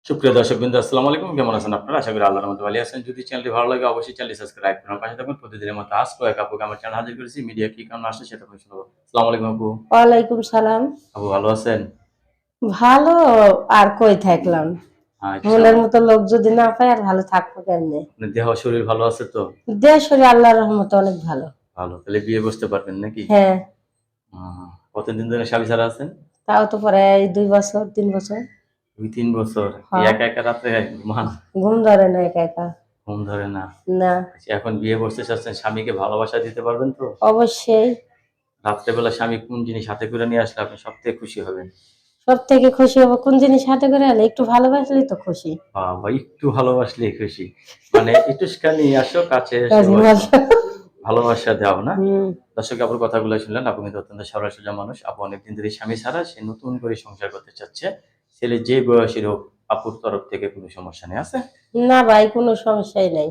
সুপ্রিয় দর্শকবৃন্দ, আসসালামু আলাইকুম। কেমন আছেন আপনারা? আশা করি আল্লাহর রহমতে ভালো আছেন। যদি চ্যানেলটি ভালো লাগে অবশ্যই চ্যানেলটি সাবস্ক্রাইব করুন। পাশে থাকুন। প্রতিদিনের মতো আজকেও এক আপুকে আমার চ্যানেলে হাজির করেছি। মিডিয়া কি কারণে আসছে সেটা আপনাকে শোনাবো। আসসালামু আলাইকুম আপু। ওয়ালাইকুম সালাম। আপু ভালো আছেন? ভালো আর কই থাকলাম? আচ্ছা, মনের মতো লোক যদি না পাই আর ভালো থাকবো কেমনে? আপনার দেহ শরীর ভালো আছে তো? দেশ শরীর আল্লাহর রহমতে অনেক ভালো। ভালো। তাহলে বিয়ে বসতে পারবেন নাকি? হ্যাঁ, কতদিন ধরে স্বামী ছাড়া আছেন? তাও তো পরে এই 2 বছর 3 বছর। ২-৩ বছর। এই হ্যাঁ, একা, একা রাত্রে ঘুমান? ঘুম ধরে না একা একা। ঘুম ধরে না। না, আচ্ছা, এখন বিয়ে বসতে চাচ্ছেন, স্বামীকে ভালোবাসা দিতে পারবেন তো? অবশ্যই। রাত্রেবেলা স্বামী কোন জিনিস হাতে করে নিয়ে আসলে আপনি সবথেকে খুশি হবেন? সব থেকে খুশি হবো কোন জিনিস হাতে করে আনলে একটু ভালোবাসলেই তো খুশি। বাবা! একটু ভালোবাসলেই খুশি। মানে একটুখানি আসো, কাছে এসে কাজী বসো। ভাষা। ভালোবাসা দাও না? হুম। দর্শক আপুর কথাগুলো শুনলেন। আপু কিন্তু অত্যন্ত সরল সোজা মানুষ। আপু অনেকদিন ধরে স্বামী ছাড়া, সে নতুন করে সংসার করতে চাচ্ছে। ছেলে যে বয়সের হোক, আপুর তরফ থেকে কোনো সমস্যা নেই। আছে? না ভাই কোনো সমস্যাই নাই।